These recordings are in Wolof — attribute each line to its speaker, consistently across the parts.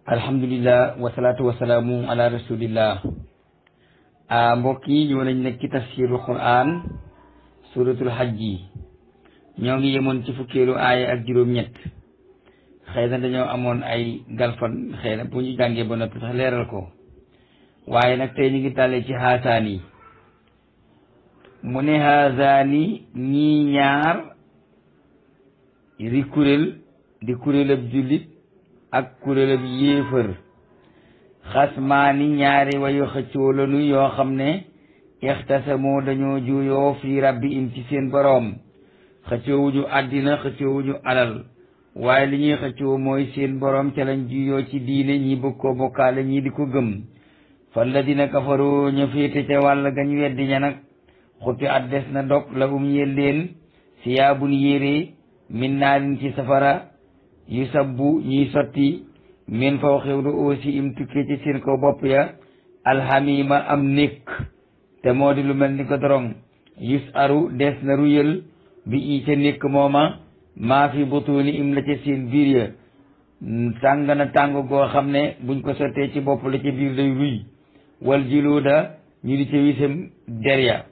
Speaker 1: alhamdulillah wasalaatu wasalaamu ala rasulillah. Mbokk yi ñëw nañ nekk ci tafsirul quran suratul hajji. ñoo ngi yemoon ci fukkeelu aaya ak juróom-ñett. xëy na dañoo amoon ay galfan xëy na bu ñu jàngee ba noppi sax leeral ko waaye nag tey ñu ngi tàllee ci xaasaani. mu ne xaasaani ñii ñaar di kuréel ab jullit ak kuréel ab yéefër. xasmaani ñaari wayu xëccoo lanu yoo xam ne ixtasamoo dañoo juyoo fi rabbihim ci seen boroom. xëccoowuñu àddina xëccoowuñu alal waaye li ñuy xëccoo mooy seen boroom ca lañ juyoo ci diine ñi bëgg koo bokkaale ñii di ko gëm. falladina kafaru ñu féete ca wàll gañ weddi ña nag xuti at des na dog lahum ñeel leen siyaabun yére min naarin ci safara yu sabbu ñuy sotti min fawqi ru'uusihim tukkee ci seen kaw bopp ya alhamima am nekk te moo di lu mel ni ko dorong yus aru des na ruyal bi i ca nekk mooma maa fi butuuni im la ca seen biir ya tàng na tàng goo xam ne buñ ko sottee ci bopp la ca biir day ruy wal jiluuda ñu di ca wisam der ya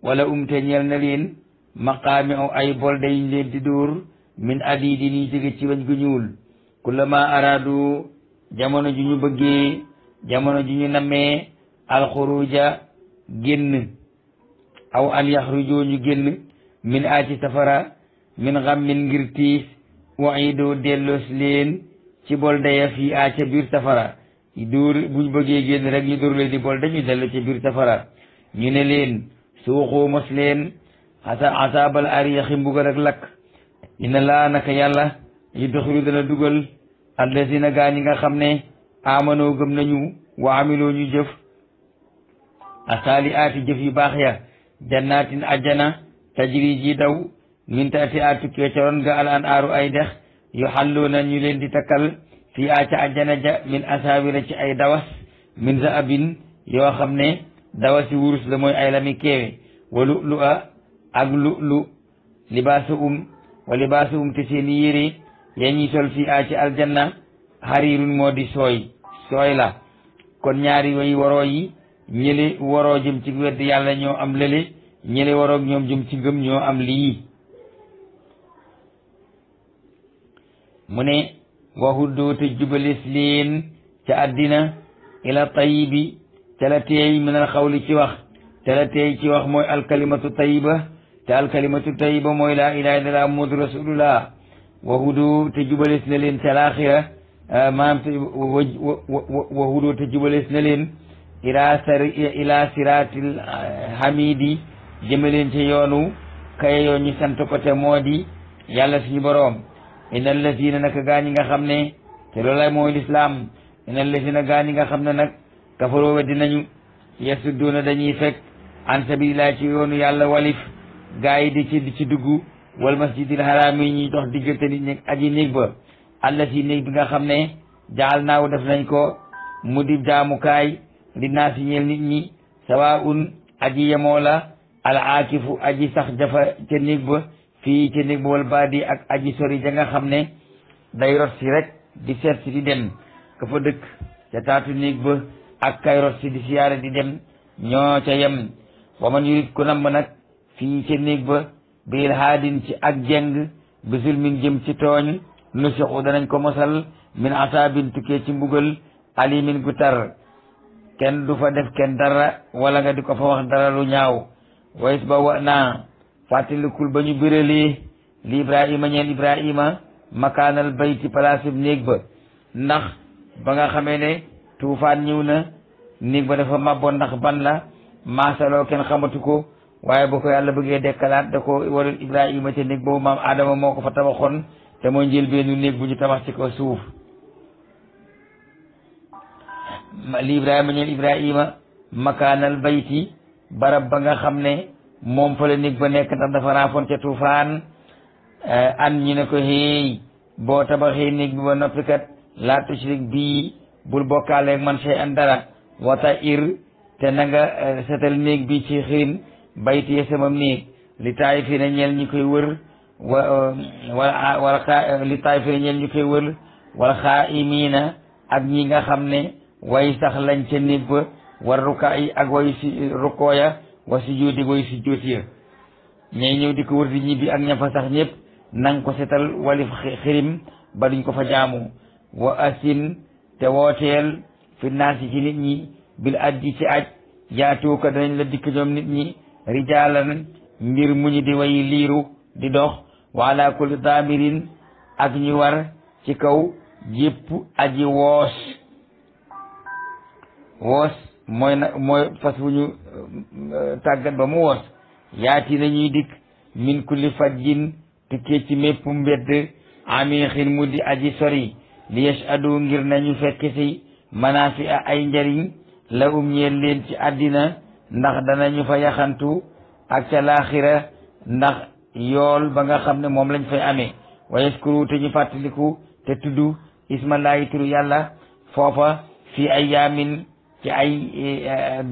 Speaker 1: wala umte ñeel na leen maqaami aw ay bol dañ leen di dóor min adiidi ni jóge ci wañ gu ñuul kullama araadu jamono ju ñu bëggee jamono ju ñu nammee alxuruja génn aw an yaxrujoo ñu génn min aati safara min xammin ngir tiis uidu delloos leen ci bol daya fii ca biir safara dóor buñ bëggee génn rek ñu dóor leen di bol dañu dellu ci biir safara ñu ne leen suuxu mos leen asaabal ariyaxi mbugal ak lakk inna laa naka yàlla yudxilu dana dugal allazina gaa ñi nga xam ne amanoo gëm nañu wa amiloo ñu jëf asaali aati jëf yu baax ya jannatin ajjana tajri ji daw min taati aatukkee ca ron ga al an aaru ay dex yu xalluuna ñu leen di takkal fii ca ajjana ja min asaawira ci ay dawas min zaabin yoo xam ne dawasi wurus la mooy ay lami keewe wa lu ak lu libaasu wa libaasu te seeni yére ya ñuy sol fii ci aljanna xariirun moo di sooy la kon ñaari way waroo yi ñële waroo jëm ci wedd yàlla ñoo am lële ñële waroog ñoom jëm ci ngëm ñoo am lii. mu ne wahuddoo te jubalees leen ca àddina ila tayibi te la teey minal xawli ci wax te la teey ci wax mooy alkalimatu tayiba te alkalimatu tayiba mooy laa ilaaha illallaah muhammadu rasulullah wahudu te jubalees na leen ca laaxira maanaam te wahudu te jubalees na leen ila siraatil hamidi jëme leen ca yoonu kaye yoon ñu sant ko te moo di yàlla suñu boroom. inna allazina naka gaa ñi nga xam ne te loolay mooy lislaam inna allazina gaa ñi nga xam ne nag kafaroo weddi nañu yasudduuna dañuy fekk an sabilillah ci yoonu yàlla walif gaa yi di ci dugg wal masjidil haraam yi ñuy dox diggante nit ñi aji néeg ba allati néeg bi nga xam ne jaal naaw def nañ ko mu di jaamukaay di naasi ñeel nit ñi sawaun aji yemoo la al aakifu aji sax jafa ca néeg ba fii ca néeg ba wal baadi ak aji sori ja nga xam ne day rot si rek di seet si di dem ka fa dëkk ca taatu néeg ba ak kay rot si di siyaare di dem ñoo ca yem. wa man yurit ku namb nag fii ca néeg ba bil haadin ci ak jeng bi zulmin jëm ci tooñ nusuxu danañ ko mosal min asaabin tukkee ci mbugal alimin gu tar kenn du fa def kenn dara wala nga di ko fa wax dara lu ñaaw. wayis ba wa naa fàttalikul ba ñu béralee li ibrahima ñeel ibrahima makaanal bayti palaasub néeg ba ndax ba nga xamee ne tuufaan ñëw na néeg ba dafa màbboon ndax ban la maasaloo kenn xamatu ko waaye ba ko yàlla bëggee dekkalaat da ko waral ibrahima ca néeg boobu maam aadama moo ko fa tabaxoon te mooy njëlbeenu néeg bu ñu tabax ci ko suuf. li ibrahima ñeel ibrahima makaanal bayti barab ba nga xam ne moom fa la néeg ba nekk ndax dafa raafoon ca tuufaan an ñu ne ko hey boo tabaxee néeg bi ba noppi kat laa tushrik bii bul bokkaaleeg man sey an dara wata ir te na nga setal néeg bi ci xirin bayti sama néeg li taay fi na ñeel ñu koy wër wala li taay fi na ñeel ñu koy wër wala xaa imiina ak ñi nga xam ne way sax lañ ca néeg ba war rukaa yi ak way si rukooya wa sujjóoti way sujjóoti ya ñay ñëw di ko wër di ñibbi ak ña fa sax ñëpp nang ko setal walif xirim ba duñ ko fa jaamu wa asin te wooteel fi naasi ci nit ñi bil addi ci aj yaatuuka danañ la dikk ñoom nit ñi rijaalan mbir mu ñu di way liiru di dox wa ala kulli daamirin ak ñu war ci kaw jépp aji woos mooy fas wu ñu tàggat ba mu woos yaati nañuy dikk min kulli fajjin tukkee ci mépp mbedd amixin mu di aji sori li yashadu ngir nañu fekk si manaafi a ay njariñ la ñeel leen ci àddina ndax danañu fa yaxantu ak ca laaxira ndax yool ba nga xam ne moom lañ fay amee wa yaskuru te ñu fàttaliku te tudd ismallaahi turu yàlla foofa fii ay yaamin ci ay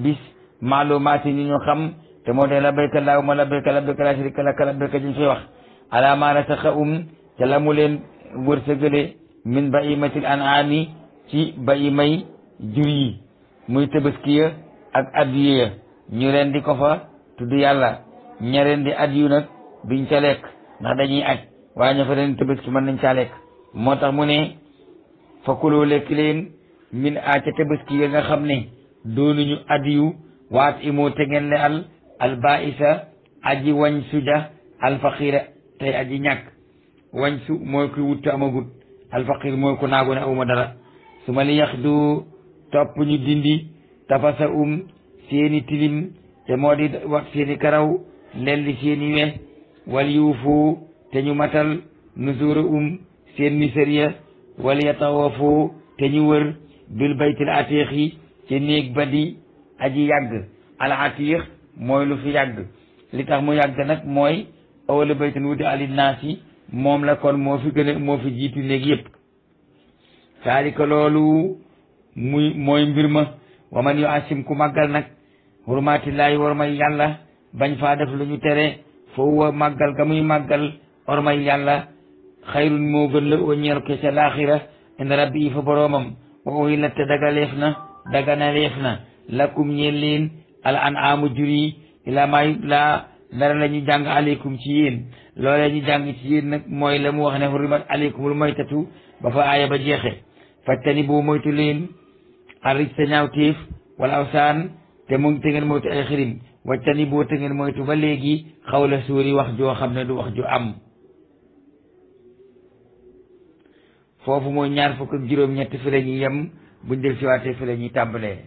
Speaker 1: bis maalumaati ni ñu xam te moo de labbayka allahumma labbayka labbayka laa sharika laka labbayka ñu fay wax ala ma razaqahum ca la mu leen wërsëgale min bahimatil an'aami ci bahimay jur yi muy tabaskiya ak addiya ya ñu leen di ko fa tudd yàlla ña leen di addiyu nag duñ ca lekk ndax dañuy aj waaye ña fa leen tabaski mën nañ caa lekk moo tax mu ne fa kuloo lekk leen min a ca tabaski ya nga xam ne doonuñu addiyu waat imoo te ngeen le al baisa aji wañ suja alfaqira tey aji ñàkk wañ su mooy kuy wut te amagut alfaqir mooy ku naagu ne awuma dara su ma li yax du topp ñu dindi tafasa seeni tilim te moo di wax seeni karaw lelli seeni we wal yuufu te ñu matal nusura seen misériya wal yatawafu te ñu wër bil baytil atiix yi ci néeg ba di aji yàgg al atiix mooy lu fi yàgg li tax mu yàgg nag mooy awala baytin wuti alinnaasi moom la kon moo fi gën a moo fi jiitu néeg yëpp saalika loolu mooy mbir ma wa man yu asim ku màggal nag hurmaatillaahi war may yàlla bañ faa def lu ñu tere foofu wa màggal ga muy màggal war may yàlla xayrun moo gën la oo ñeel ko ca laaxira inda rabbi yi fa boroomam wa uhillat te daganaleef na lakum ñeel leen al an'aamu jur yi ilaa maa yutla dara la ñu jàng aleykum ci yéen loolee ñu jàng ci yéen nag mooy la mu wax ne hurrimat aleykumul maytatu ba fa aaya ba jeexe fajtani boo moytu leen arij sa ñaawteef wala awsaan te ngeen moytu ay xirim wajtani boo te ngeen moytu ba léegi xawla suuri wax joo xam ne du wax ju am foofu mooy ñaar fukk ak juróom-ñett fi la ñuy yem buñ del siwaatee fi la ñuy tàmbalee